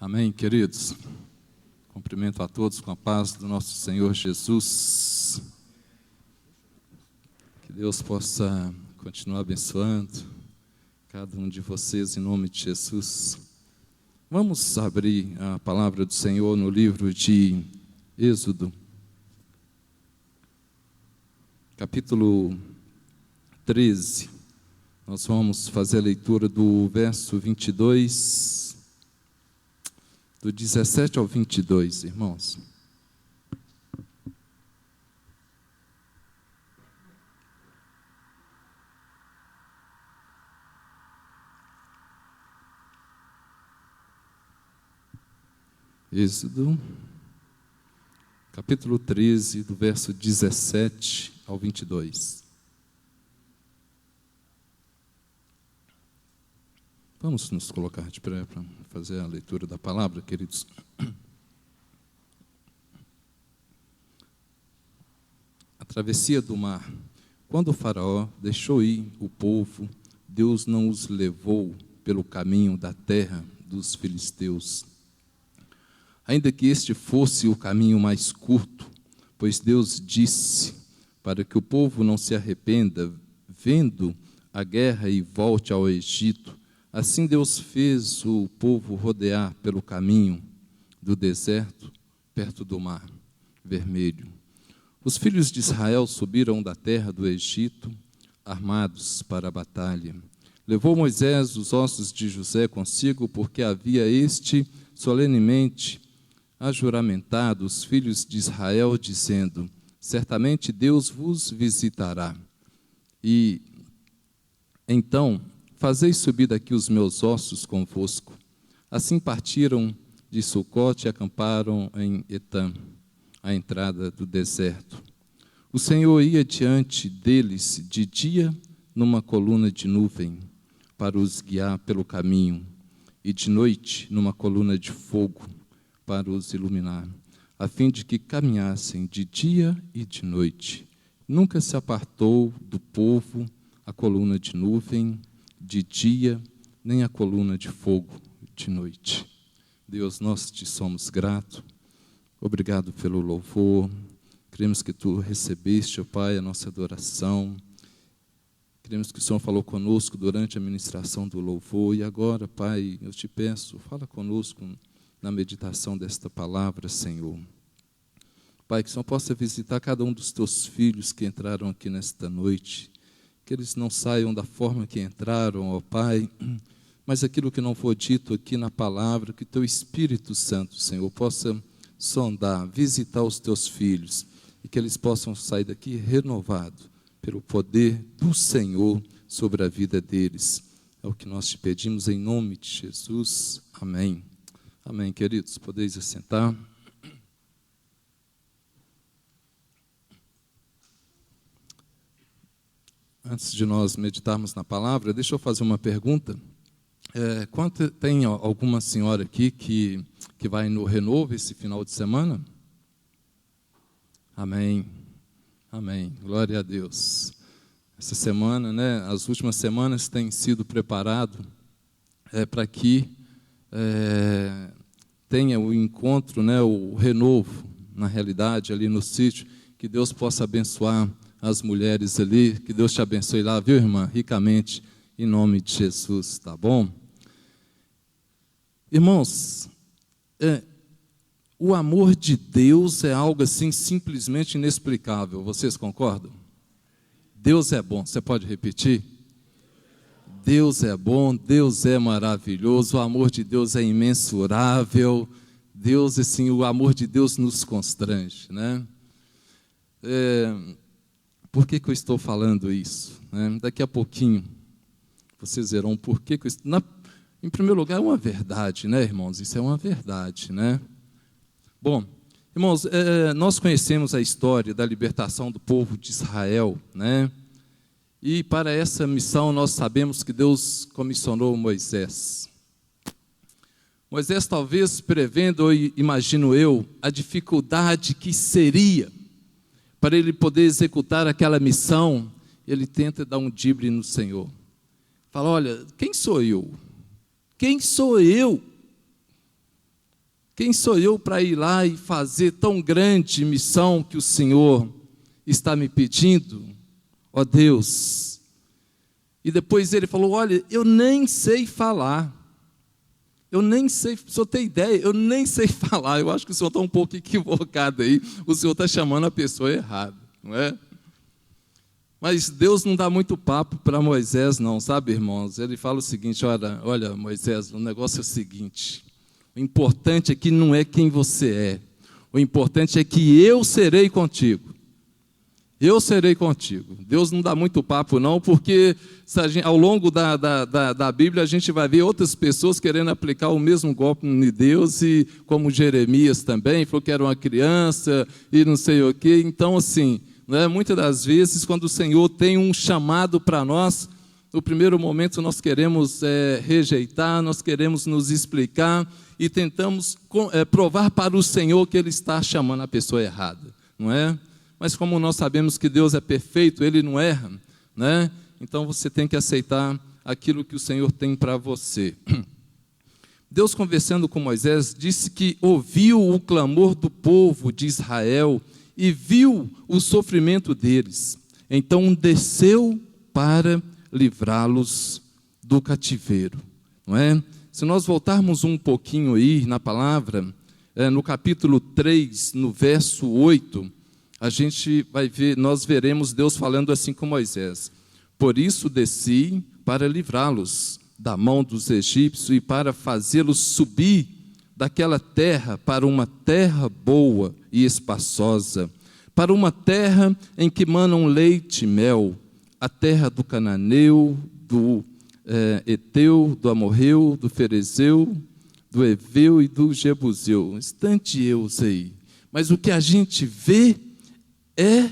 Amém, queridos? Cumprimento a todos com a paz do nosso Senhor Jesus. Que Deus possa continuar abençoando cada um de vocês em nome de Jesus. Vamos abrir a palavra do Senhor no livro de Êxodo, capítulo 13. Nós vamos fazer a leitura do verso 22, do 17 ao 22, irmãos. Êxodo, capítulo 13, do verso 17 ao 22. Vamos nos colocar de pé para fazer a leitura da palavra, queridos. A travessia do mar. Quando o faraó deixou ir o povo, Deus não os levou pelo caminho da terra dos filisteus. Ainda que este fosse o caminho mais curto, pois Deus disse, para que o povo não se arrependa, vendo a guerra e volte ao Egito. Assim Deus fez o povo rodear pelo caminho do deserto, perto do mar vermelho. Os filhos de Israel subiram da terra do Egito, armados para a batalha. Levou Moisés os ossos de José consigo, porque havia este solenemente ajuramentado os filhos de Israel, dizendo: certamente Deus vos visitará. E então fazei subir daqui os meus ossos convosco. Assim partiram de Sucote e acamparam em Etã, à entrada do deserto. O Senhor ia diante deles de dia numa coluna de nuvem, para os guiar pelo caminho, e de noite numa coluna de fogo, para os iluminar, a fim de que caminhassem de dia e de noite. Nunca se apartou do povo a coluna de nuvem de dia, nem a coluna de fogo de noite. Deus, nós te somos gratos. Obrigado pelo louvor. Cremos que tu recebeste, ó Pai, a nossa adoração. Cremos que o Senhor falou conosco durante a ministração do louvor. E agora, Pai, eu te peço, fala conosco na meditação desta palavra, Senhor. Pai, que o Senhor possa visitar cada um dos teus filhos que entraram aqui nesta noite. Que eles não saiam da forma que entraram, ó Pai, mas aquilo que não for dito aqui na palavra, que teu Espírito Santo, Senhor, possa sondar, visitar os teus filhos, e que eles possam sair daqui renovados pelo poder do Senhor sobre a vida deles. É o que nós te pedimos em nome de Jesus. Amém. Amém, queridos. Podeis assentar. Antes de nós meditarmos na palavra, deixa eu fazer uma pergunta. Tem alguma senhora aqui que vai no Renovo esse final de semana? Amém. Amém. Glória a Deus. Essa semana, as últimas semanas têm sido preparado para que tenha o encontro, o renovo, na realidade, ali no sítio, que Deus possa abençoar as mulheres ali, que Deus te abençoe lá, viu, irmã? Ricamente, em nome de Jesus, tá bom? Irmãos, o amor de Deus é algo assim simplesmente inexplicável, vocês concordam? Deus é bom, você pode repetir? Deus é bom, Deus é maravilhoso, o amor de Deus é imensurável, Deus, assim, o amor de Deus nos constrange, né? Por que eu estou falando isso? Daqui a pouquinho vocês verão por que eu estou... Em primeiro lugar, é uma verdade, irmãos? Isso é uma verdade, Bom, irmãos, nós conhecemos a história da libertação do povo de Israel, E para essa missão nós sabemos que Deus comissionou Moisés. Moisés talvez prevendo, ou imagino eu, a dificuldade que seria para ele poder executar aquela missão, ele tenta dar um drible no Senhor. Fala, olha, quem sou eu? Quem sou eu Quem sou eu para ir lá e fazer tão grande missão que o Senhor está me pedindo? Ó Deus. E depois ele falou, olha, eu nem sei falar. Eu nem sei, se o senhor tem ideia, eu nem sei falar. Eu acho que o senhor está um pouco equivocado aí. O senhor está chamando a pessoa errada, não é? Mas Deus não dá muito papo para Moisés não, sabe, irmãos? Ele fala o seguinte, olha, Moisés, o negócio é o seguinte, o importante aqui não é quem você é, o importante é que eu serei contigo. Eu serei contigo. Deus não dá muito papo não, porque ao longo da Bíblia a gente vai ver outras pessoas querendo aplicar o mesmo golpe em Deus, e como Jeremias também, falou que era uma criança e não sei o quê. Então assim, né, muitas das vezes quando o Senhor tem um chamado para nós, no primeiro momento nós queremos rejeitar, nós queremos nos explicar e tentamos provar para o Senhor que Ele está chamando a pessoa errada, não é? Mas como nós sabemos que Deus é perfeito, Ele não erra, né? Então você tem que aceitar aquilo que o Senhor tem para você. Deus, conversando com Moisés, disse que ouviu o clamor do povo de Israel e viu o sofrimento deles. Então desceu para livrá-los do cativeiro, não é? Se nós voltarmos um pouquinho aí na palavra, no capítulo 3, no verso 8, a gente vai ver, nós veremos Deus falando assim com Moisés. Por isso desci para livrá-los da mão dos egípcios e para fazê-los subir daquela terra para uma terra boa e espaçosa, para uma terra em que manam leite e mel, a terra do cananeu, do Eteu, do Amorreu, do Ferezeu, do Eveu e do Jebuseu. Estanteus aí. Mas o que a gente vê é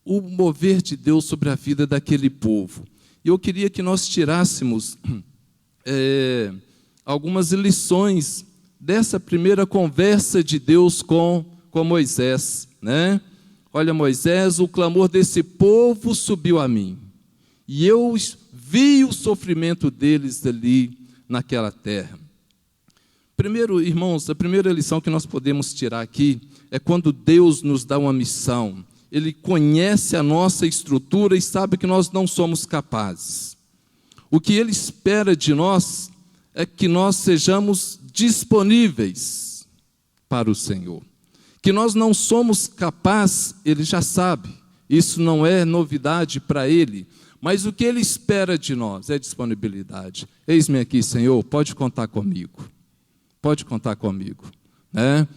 o mover de Deus sobre a vida daquele povo. E eu queria que nós tirássemos algumas lições dessa primeira conversa de Deus com Moisés, né? Olha, Moisés, o clamor desse povo subiu a mim, e eu vi o sofrimento deles ali naquela terra. Primeiro, irmãos, a primeira lição que nós podemos tirar aqui é quando Deus nos dá uma missão. Ele conhece a nossa estrutura e sabe que nós não somos capazes. O que Ele espera de nós é que nós sejamos disponíveis para o Senhor. Que nós não somos capazes, Ele já sabe. Isso não é novidade para Ele. Mas o que Ele espera de nós é disponibilidade. Eis-me aqui, Senhor, pode contar comigo. Pode contar comigo.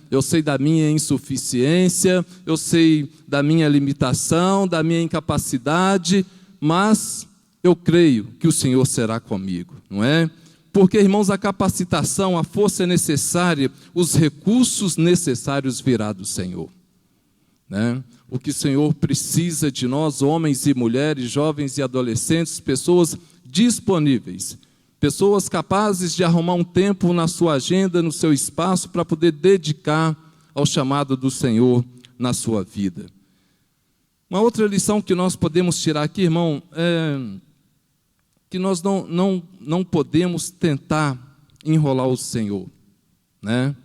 Eu sei da minha insuficiência, eu sei da minha limitação, da minha incapacidade, mas eu creio que o Senhor será comigo, não é? Porque, irmãos, a capacitação, a força necessária, os recursos necessários virá do Senhor, né? O que o Senhor precisa de nós, homens e mulheres, jovens e adolescentes, pessoas disponíveis, pessoas capazes de arrumar um tempo na sua agenda, no seu espaço, para poder dedicar ao chamado do Senhor na sua vida. Uma outra lição que nós podemos tirar aqui, irmão, é que nós não podemos tentar enrolar o Senhor, né?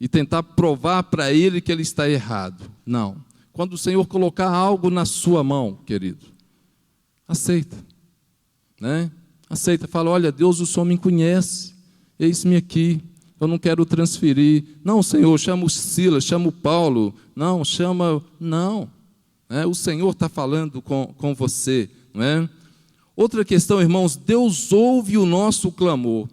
E tentar provar para Ele que Ele está errado. Não. Quando o Senhor colocar algo na sua mão, querido, aceita, né? Aceita, fala, olha, Deus, o Senhor me conhece, eis-me aqui, eu não quero transferir. Não, Senhor, chama o Silas, chama o Paulo, não, o Senhor está falando com você, não é? Outra questão, irmãos, Deus ouve o nosso clamor,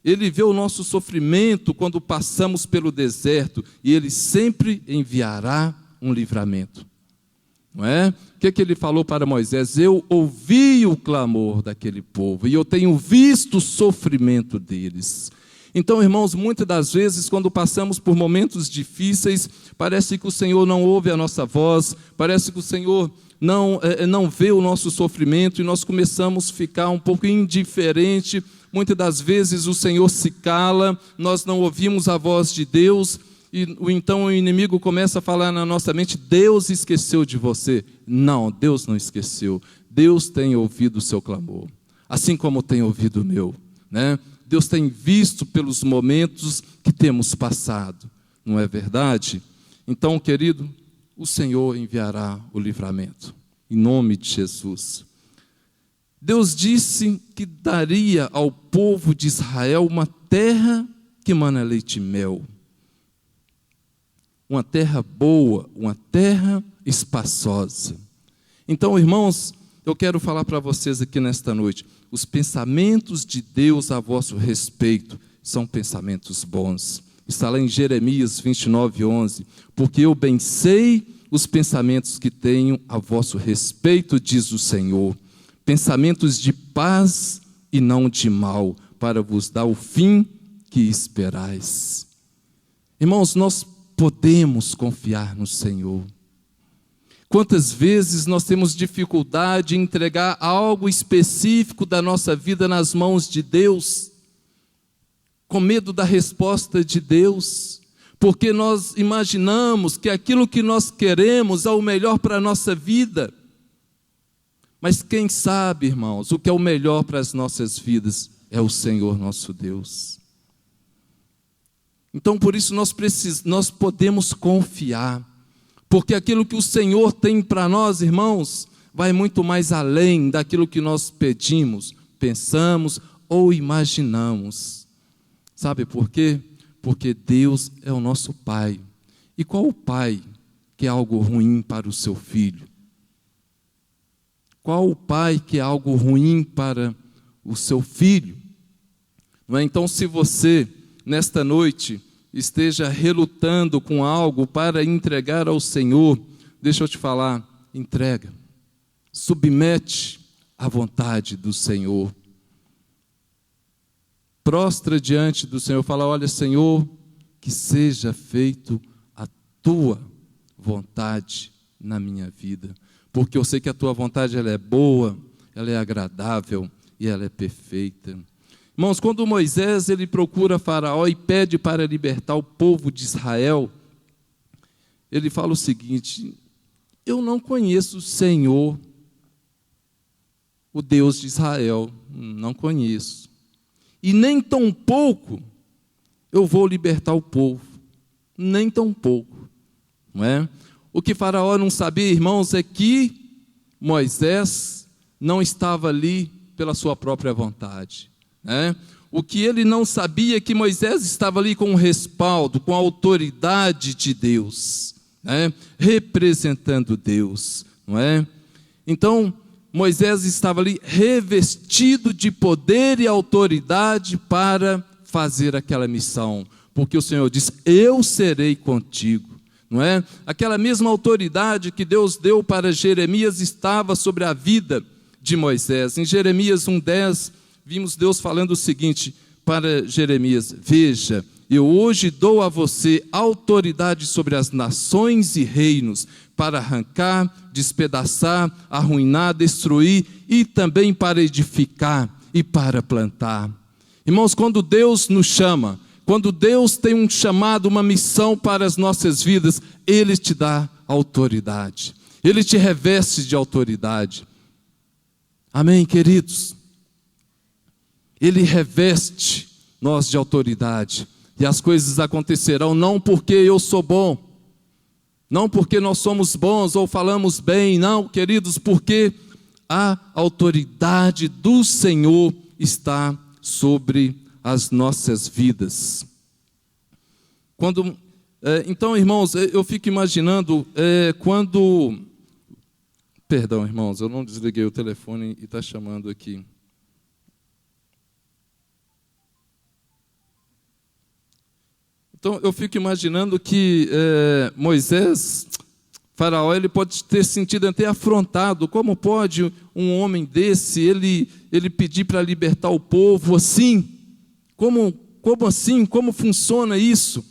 Ele vê o nosso sofrimento quando passamos pelo deserto, e Ele sempre enviará um livramento. Não é? O que Ele falou para Moisés? Eu ouvi o clamor daquele povo e eu tenho visto o sofrimento deles. Então, irmãos, muitas das vezes, quando passamos por momentos difíceis, parece que o Senhor não ouve a nossa voz, parece que o Senhor não vê o nosso sofrimento, e nós começamos a ficar um pouco indiferente. Muitas das vezes o Senhor se cala, nós não ouvimos a voz de Deus, e então o inimigo começa a falar na nossa mente, Deus esqueceu de você. Não, Deus não esqueceu. Deus tem ouvido o seu clamor, assim como tem ouvido o meu, né? Deus tem visto pelos momentos que temos passado, não é verdade? Então, querido, o Senhor enviará o livramento, em nome de Jesus. Deus disse que daria ao povo de Israel uma terra que mana leite e mel. Uma terra boa, uma terra espaçosa. Então, irmãos, eu quero falar para vocês aqui nesta noite, os pensamentos de Deus a vosso respeito são pensamentos bons. Está lá em Jeremias 29:11, porque eu bem sei os pensamentos que tenho a vosso respeito, diz o Senhor, pensamentos de paz e não de mal, para vos dar o fim que esperais. Irmãos, nós podemos confiar no Senhor. Quantas vezes nós temos dificuldade em entregar algo específico da nossa vida nas mãos de Deus, com medo da resposta de Deus, porque nós imaginamos que aquilo que nós queremos é o melhor para a nossa vida. Mas quem sabe, irmãos, o que é o melhor para as nossas vidas é o Senhor nosso Deus. Então, por isso nós podemos confiar, porque aquilo que o Senhor tem para nós, irmãos, vai muito mais além daquilo que nós pedimos, pensamos ou imaginamos. Sabe por quê? Porque Deus é o nosso Pai. E qual o pai que é algo ruim para o seu filho? Qual o pai que é algo ruim para o seu filho? Não é? Então, se você, nesta noite, esteja relutando com algo para entregar ao Senhor, deixa eu te falar, entrega. Submete à vontade do Senhor. Prostra diante do Senhor, fala, olha, Senhor, que seja feito a tua vontade na minha vida, porque eu sei que a tua vontade ela é boa, ela é agradável e ela é perfeita. Irmãos, quando Moisés ele procura Faraó e pede para libertar o povo de Israel, ele fala o seguinte, eu não conheço o Senhor, o Deus de Israel, não conheço. E nem tão pouco eu vou libertar o povo, nem tão pouco, não é? O que Faraó não sabia, irmãos, é que Moisés não estava ali pela sua própria vontade, né? O que ele não sabia é que Moisés estava ali com o respaldo, com a autoridade de Deus, né? Representando Deus, não é? Então, Moisés estava ali revestido de poder e autoridade para fazer aquela missão, porque o Senhor disse, eu serei contigo, não é? Aquela mesma autoridade que Deus deu para Jeremias estava sobre a vida de Moisés. Em Jeremias 1:10, vimos Deus falando o seguinte para Jeremias, veja, eu hoje dou a você autoridade sobre as nações e reinos, para arrancar, despedaçar, arruinar, destruir e também para edificar e para plantar. Irmãos, quando Deus nos chama, quando Deus tem um chamado, uma missão para as nossas vidas, Ele te dá autoridade, Ele te reveste de autoridade. Amém, queridos? Ele reveste nós de autoridade, e as coisas acontecerão não porque eu sou bom, não porque nós somos bons ou falamos bem, não, queridos, porque a autoridade do Senhor está sobre as nossas vidas. Então, irmãos, eu fico imaginando quando... Perdão, irmãos, eu não desliguei o telefone e está chamando aqui. Então, eu fico imaginando que Moisés, Faraó, ele pode ter sentido até afrontado. Como pode um homem desse, ele pedir para libertar o povo assim? Como assim? Como funciona isso?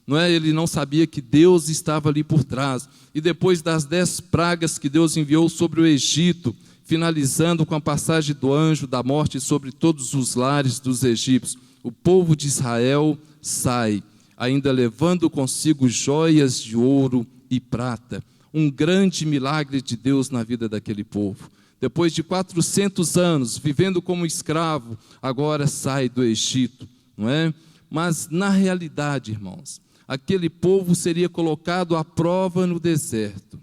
Não é? Ele não sabia que Deus estava ali por trás. E depois das 10 pragas que Deus enviou sobre o Egito, finalizando com a passagem do anjo da morte sobre todos os lares dos egípcios, o povo de Israel sai, ainda levando consigo joias de ouro e prata. Um grande milagre de Deus na vida daquele povo. depois de 400 anos, vivendo como escravo, agora sai do Egito, não é? Mas, na realidade, irmãos, aquele povo seria colocado à prova no deserto.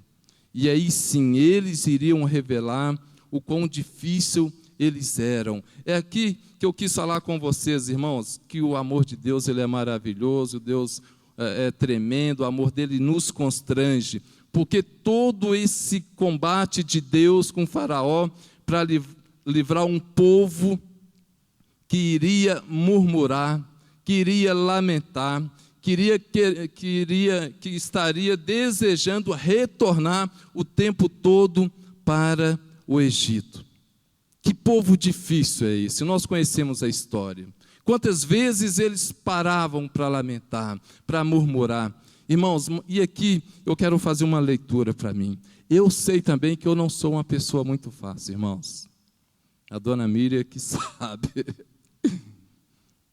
E aí sim, eles iriam revelar o quão difícil eles eram. É aqui que eu quis falar com vocês, irmãos, que o amor de Deus, ele é maravilhoso, Deus é tremendo, o amor dele nos constrange, porque todo esse combate de Deus com Faraó para livrar um povo que iria murmurar, que iria lamentar, que estaria desejando retornar o tempo todo para o Egito. Que povo difícil é esse? Nós conhecemos a história. Quantas vezes eles paravam para lamentar, para murmurar. Irmãos, e aqui eu quero fazer uma leitura para mim. Eu sei também que eu não sou uma pessoa muito fácil, irmãos. A dona Miriam que sabe.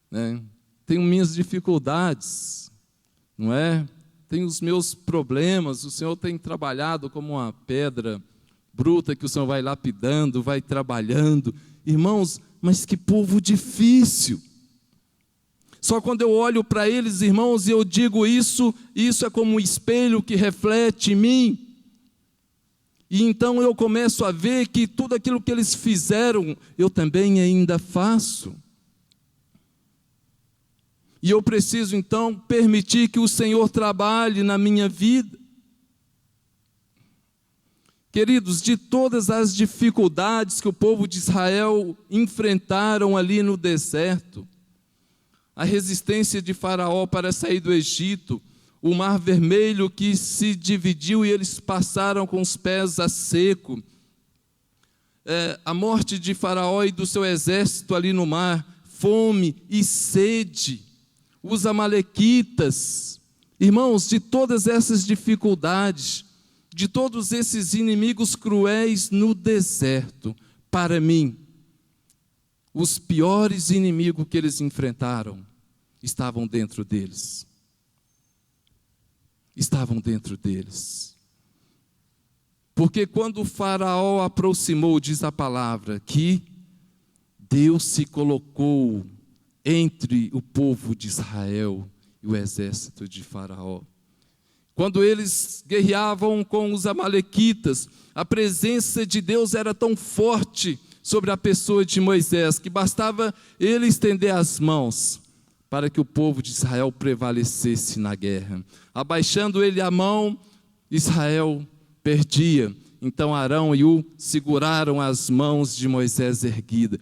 Né? Tenho minhas dificuldades, não é? Tenho os meus problemas. O Senhor tem trabalhado como uma pedra bruta que o Senhor vai lapidando, vai trabalhando. Irmãos, mas que povo difícil. Só quando eu olho para eles, irmãos, e eu digo isso é como um espelho que reflete em mim. E então eu começo a ver que tudo aquilo que eles fizeram, eu também ainda faço. E eu preciso então permitir que o Senhor trabalhe na minha vida. Queridos, de todas as dificuldades que o povo de Israel enfrentaram ali no deserto, a resistência de Faraó para sair do Egito, o mar vermelho que se dividiu e eles passaram com os pés a seco, a morte de Faraó e do seu exército ali no mar, fome e sede, os amalequitas. Irmãos, de todas essas dificuldades, de todos esses inimigos cruéis no deserto, para mim, os piores inimigos que eles enfrentaram estavam dentro deles. Estavam dentro deles. Porque quando o Faraó aproximou, diz a palavra, que Deus se colocou entre o povo de Israel e o exército de Faraó. Quando eles guerreavam com os amalequitas, a presença de Deus era tão forte sobre a pessoa de Moisés, que bastava ele estender as mãos para que o povo de Israel prevalecesse na guerra. Abaixando ele a mão, Israel perdia. Então Arão e Ur seguraram as mãos de Moisés erguida.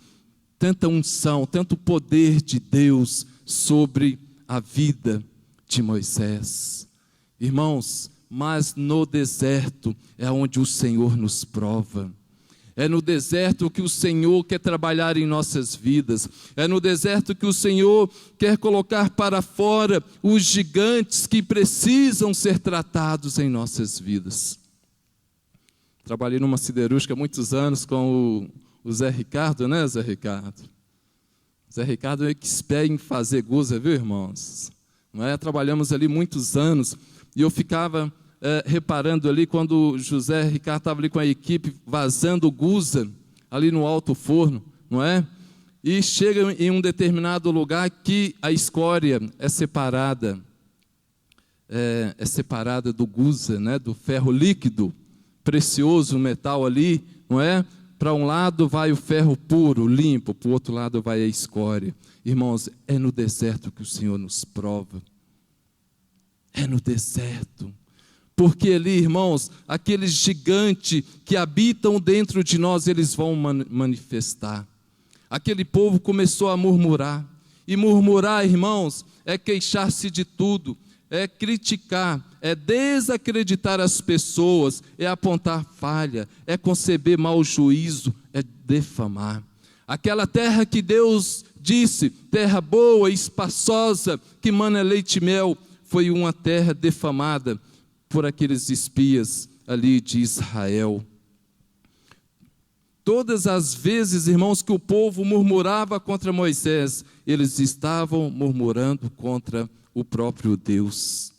Tanta unção, tanto poder de Deus sobre a vida de Moisés. Irmãos, mas no deserto é onde o Senhor nos prova. É no deserto que o Senhor quer trabalhar em nossas vidas. É no deserto que o Senhor quer colocar para fora os gigantes que precisam ser tratados em nossas vidas. Trabalhei numa siderúrgica há muitos anos com o Zé Ricardo, né, Zé Ricardo? Zé Ricardo é expert em fazer guza, viu, irmãos? Não é? Trabalhamos ali muitos anos e eu ficava reparando ali quando o José Ricardo estava ali com a equipe vazando guza ali no alto forno, não é? E chega em um determinado lugar que a escória é separada do guza, né? Do ferro líquido, precioso, metal ali, não é? Para um lado vai o ferro puro, limpo, para o outro lado vai a escória. Irmãos, é no deserto que o Senhor nos prova. É no deserto. Porque ali, irmãos, aqueles gigantes que habitam dentro de nós, eles vão manifestar. Aquele povo começou a murmurar. E murmurar, irmãos, é queixar-se de tudo, é criticar, é desacreditar as pessoas, é apontar falha, é conceber mau juízo, é defamar. Aquela terra que Deus disse, terra boa e espaçosa, que mana leite e mel, foi uma terra defamada por aqueles espias ali de Israel. Todas as vezes, irmãos, que o povo murmurava contra Moisés, eles estavam murmurando contra o próprio Deus.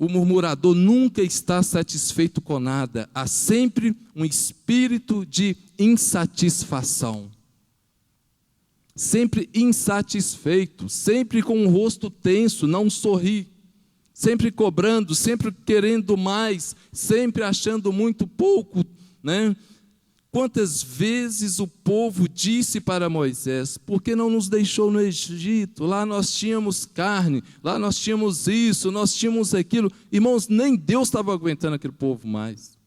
O murmurador nunca está satisfeito com nada. Há sempre um espírito de insatisfação. Sempre insatisfeito, sempre com o rosto tenso, não sorri. Sempre cobrando, sempre querendo mais, sempre achando muito pouco, né? Quantas vezes o povo disse para Moisés: por que não nos deixou no Egito? Lá nós tínhamos carne, lá nós tínhamos isso, nós tínhamos aquilo. Irmãos, nem Deus estava aguentando aquele povo mais.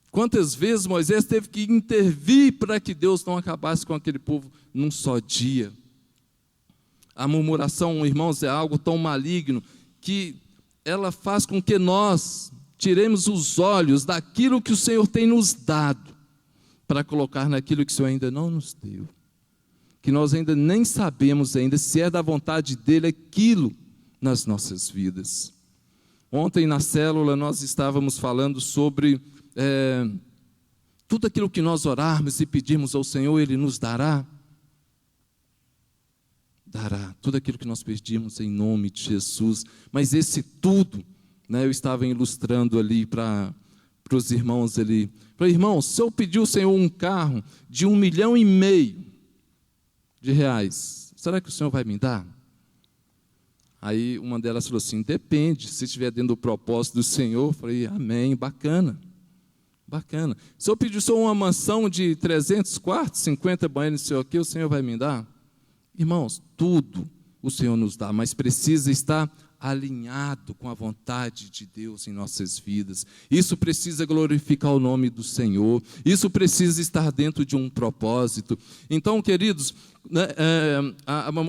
Quantas vezes Moisés teve que intervir para que Deus não acabasse com aquele povo num só dia. A murmuração, irmãos, é algo tão maligno que ela faz com que nós tiremos os olhos daquilo que o Senhor tem nos dado para colocar naquilo que o Senhor ainda não nos deu. Que nós ainda nem sabemos ainda se é da vontade dEle aquilo nas nossas vidas. Ontem na célula nós estávamos falando sobre tudo aquilo que nós orarmos e pedirmos ao Senhor, Ele nos dará. Dará tudo aquilo que nós pedimos em nome de Jesus. Mas esse tudo, né, eu estava ilustrando ali para os irmãos ali. Falei: irmãos, se eu pedir ao Senhor um carro de R$1,5 milhão de reais, será que o Senhor vai me dar? Aí uma delas falou assim: depende, se estiver dentro do propósito do Senhor. Eu falei: amém, bacana. Bacana. Se eu pedir ao Senhor uma mansão de 300 quartos, 50 banheiros, não sei o que, o Senhor vai me dar? Irmãos, tudo o Senhor nos dá, mas precisa estar alinhado com a vontade de Deus em nossas vidas. Isso precisa glorificar o nome do Senhor. Isso precisa estar dentro de um propósito. Então, queridos, né,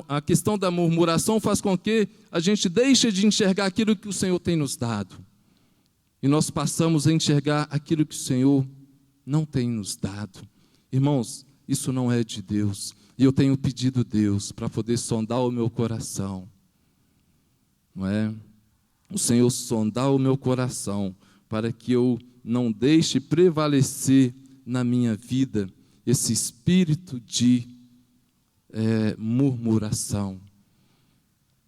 a questão da murmuração faz com que a gente deixe de enxergar aquilo que o Senhor tem nos dado. E nós passamos a enxergar aquilo que o Senhor não tem nos dado. Irmãos, isso não é de Deus. E eu tenho pedido a Deus para poder sondar o meu coração. Não é? O Senhor sondar o meu coração para que eu não deixe prevalecer na minha vida esse espírito de murmuração.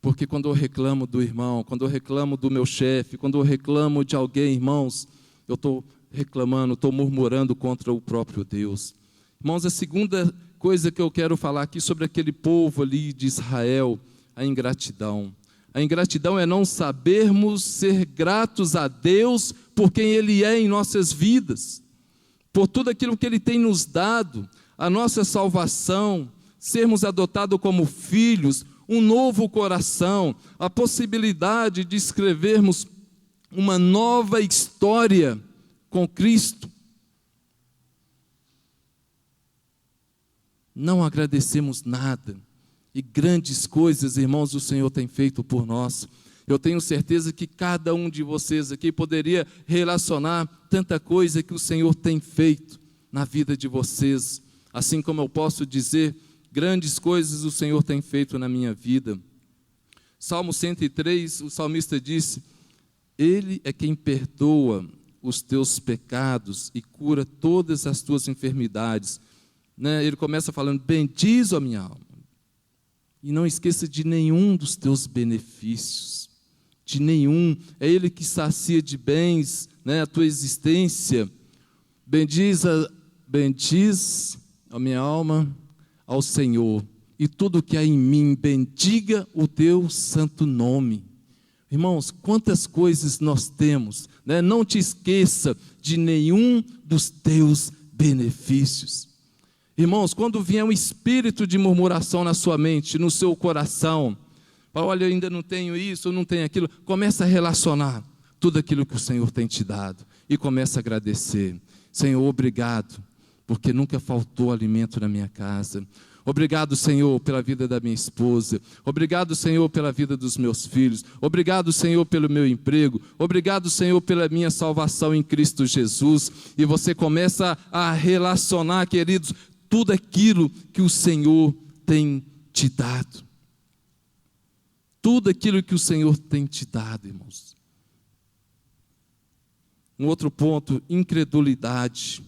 Porque quando eu reclamo do irmão, quando eu reclamo do meu chefe, quando eu reclamo de alguém, irmãos, eu estou reclamando, estou murmurando contra o próprio Deus. Irmãos, a segunda coisa que eu quero falar aqui sobre aquele povo ali de Israel, a ingratidão. A ingratidão é não sabermos ser gratos a Deus por quem Ele é em nossas vidas, por tudo aquilo que Ele tem nos dado, a nossa salvação, sermos adotados como filhos, um novo coração, a possibilidade de escrevermos uma nova história com Cristo. Não agradecemos nada. E grandes coisas, irmãos, o Senhor tem feito por nós. Eu tenho certeza que cada um de vocês aqui poderia relacionar tanta coisa que o Senhor tem feito na vida de vocês. Assim como eu posso dizer, grandes coisas o Senhor tem feito na minha vida. Salmo 103, o salmista disse: Ele é quem perdoa os teus pecados e cura todas as tuas enfermidades. Né? Ele começa falando: bendiz a minha alma. E não esqueça de nenhum dos teus benefícios, de nenhum. É Ele que sacia de bens, né, a tua existência. Bendiz a minha alma ao Senhor, e tudo que há em mim, bendiga o teu santo nome. Irmãos, quantas coisas nós temos, né? Não te esqueça de nenhum dos teus benefícios. Irmãos, quando vier um espírito de murmuração na sua mente, no seu coração, olha, eu ainda não tenho isso, eu não tenho aquilo, começa a relacionar tudo aquilo que o Senhor tem te dado e começa a agradecer. Senhor, obrigado, porque nunca faltou alimento na minha casa. Obrigado, Senhor, pela vida da minha esposa. Obrigado, Senhor, pela vida dos meus filhos. Obrigado, Senhor, pelo meu emprego. Obrigado, Senhor, pela minha salvação em Cristo Jesus. E você começa a relacionar, queridos, tudo aquilo que o Senhor tem te dado. Tudo aquilo que o Senhor tem te dado, irmãos. Um outro ponto, incredulidade.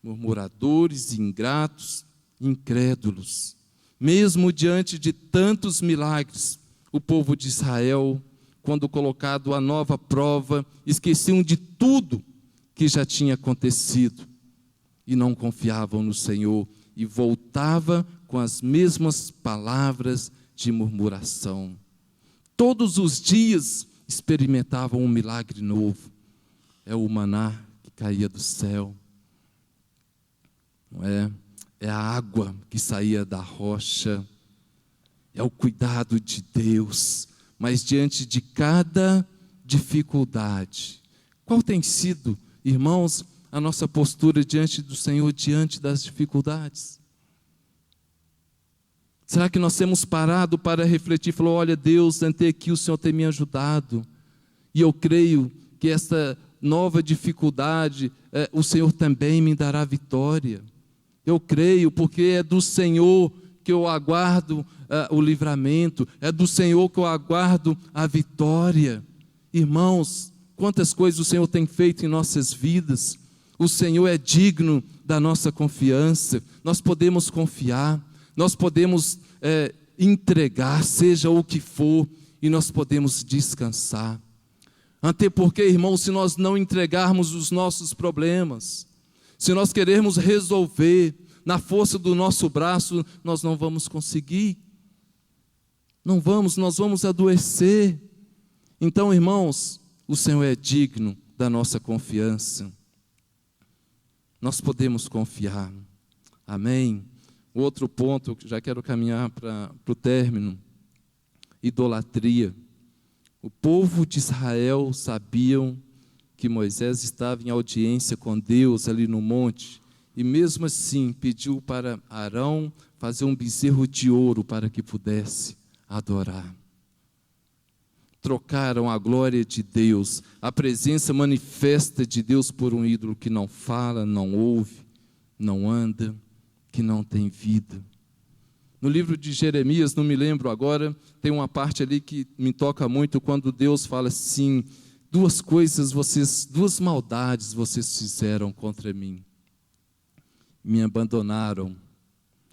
Murmuradores, ingratos, incrédulos. Mesmo diante de tantos milagres, o povo de Israel quando colocado à nova prova, esqueciam de tudo que já tinha acontecido e não confiavam no Senhor, e voltava com as mesmas palavras de murmuração. Todos os dias experimentavam um milagre novo. É o maná que caía do céu, não é? É a água que saía da rocha, é o cuidado de Deus. Mas diante de cada dificuldade, qual tem sido, irmãos, a nossa postura diante do Senhor, diante das dificuldades? Será que nós temos parado para refletir? Falou, olha Deus, até aqui o Senhor tem me ajudado, e eu creio que esta nova dificuldade, o Senhor também me dará vitória. Eu creio, porque é do Senhor que eu aguardo o livramento, é do Senhor que eu aguardo a vitória. Irmãos, quantas coisas o Senhor tem feito em nossas vidas. O Senhor é digno da nossa confiança. Nós podemos confiar, nós podemos entregar, seja o que for, e nós podemos descansar. Até porque, irmãos, se nós não entregarmos os nossos problemas, se nós querermos resolver na força do nosso braço, nós não vamos conseguir. Não vamos, nós vamos adoecer. Então, irmãos, o Senhor é digno da nossa confiança. Nós podemos confiar. Amém? O outro ponto, já quero caminhar para o término. Idolatria. O povo de Israel sabiam que Moisés estava em audiência com Deus ali no monte, e mesmo assim pediu para Arão fazer um bezerro de ouro para que pudesse adorar. Trocaram a glória de Deus, a presença manifesta de Deus, por um ídolo que não fala, não ouve, não anda, que não tem vida. No livro de Jeremias, não me lembro agora, tem uma parte ali que me toca muito, quando Deus fala assim: duas maldades vocês fizeram contra mim. Me abandonaram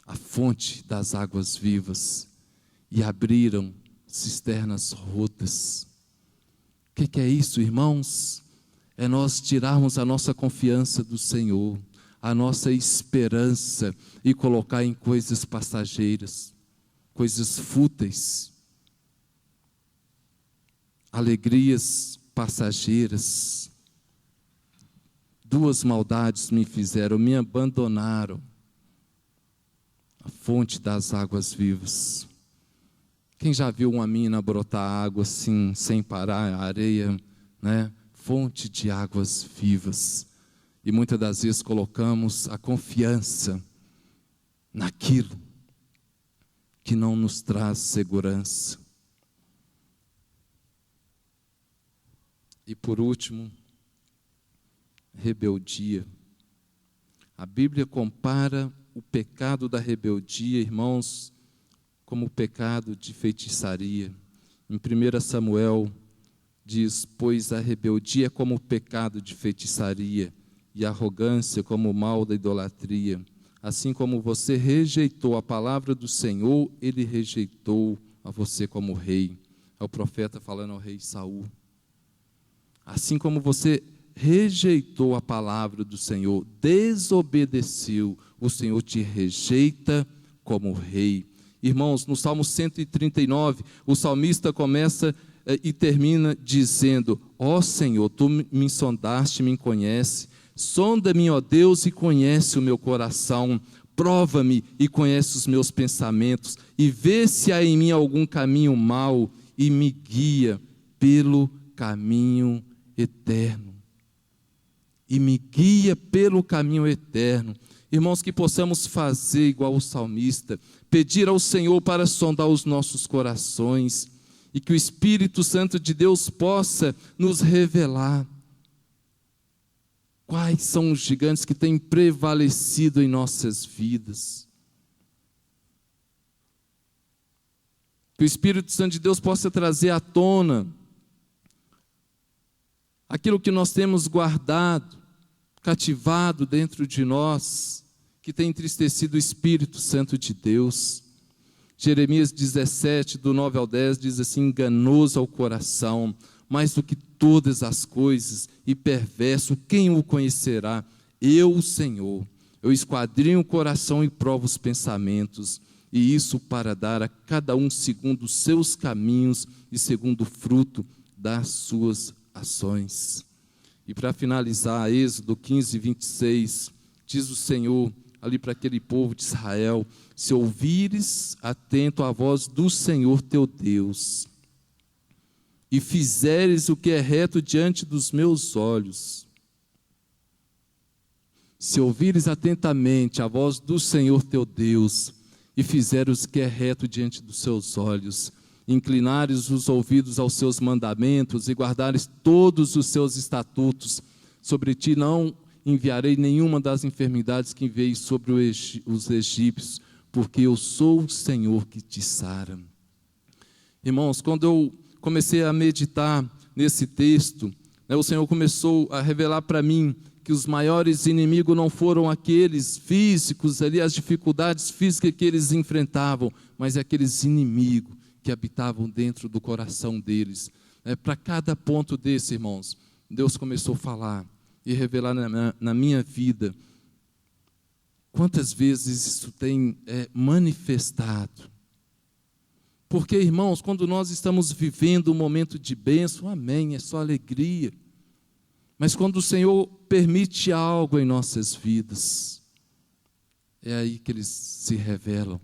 a fonte das águas vivas e abriram cisternas rotas. O que é isso, irmãos? É nós tirarmos a nossa confiança do Senhor, a nossa esperança, e colocar em coisas passageiras, coisas fúteis, alegrias passageiras. Duas maldades me fizeram, me abandonaram a fonte das águas vivas. Quem já viu uma mina brotar água assim, sem parar, a areia, né? Fonte de águas vivas. E muitas das vezes colocamos a confiança naquilo que não nos traz segurança. E por último, rebeldia. A Bíblia compara o pecado da rebeldia, irmãos, como o pecado de feitiçaria. Em 1 Samuel diz: pois a rebeldia é como o pecado de feitiçaria, e a arrogância como o mal da idolatria. Assim como você rejeitou a palavra do Senhor, Ele rejeitou a você como rei. É o profeta falando ao rei Saul. Assim como você rejeitou a palavra do Senhor, desobedeceu, o Senhor te rejeita como rei. Irmãos, no Salmo 139, o salmista começa e termina dizendo: ó Senhor, Tu me sondaste, me conhece. Sonda-me, ó Deus, e conhece o meu coração. Prova-me e conhece os meus pensamentos, e vê se há em mim algum caminho mau, e me guia pelo caminho eterno. E me guia pelo caminho eterno. Irmãos, que possamos fazer igual o salmista, pedir ao Senhor para sondar os nossos corações, e que o Espírito Santo de Deus possa nos revelar quais são os gigantes que têm prevalecido em nossas vidas. Que o Espírito Santo de Deus possa trazer à tona aquilo que nós temos guardado, cativado dentro de nós, que tem entristecido o Espírito Santo de Deus. Jeremias 17, do 9 ao 10, diz assim: enganoso ao coração, mais do que todas as coisas, e perverso, quem o conhecerá? Eu, o Senhor, eu esquadrinho o coração e provo os pensamentos, e isso para dar a cada um segundo os seus caminhos e segundo o fruto das suas ações. E para finalizar, Êxodo 15, 26, diz o Senhor ali para aquele povo de Israel: se ouvires atento à voz do Senhor teu Deus, e fizeres o que é reto diante dos meus olhos, se ouvires atentamente a voz do Senhor teu Deus, e fizeres o que é reto diante dos seus olhos, inclinares os ouvidos aos seus mandamentos, e guardares todos os seus estatutos, sobre ti não enviarei nenhuma das enfermidades que enviei sobre os egípcios, porque eu sou o Senhor que te sara. Irmãos, quando eu comecei a meditar nesse texto, o Senhor começou a revelar para mim que os maiores inimigos não foram aqueles físicos ali, as dificuldades físicas que eles enfrentavam, mas aqueles inimigos que habitavam dentro do coração deles. Para cada ponto desse, irmãos, Deus começou a falar e revelar na minha vida quantas vezes isso tem manifestado. Porque, irmãos, quando nós estamos vivendo um momento de bênção, amém, é só alegria. Mas quando o Senhor permite algo em nossas vidas, é aí que eles se revelam.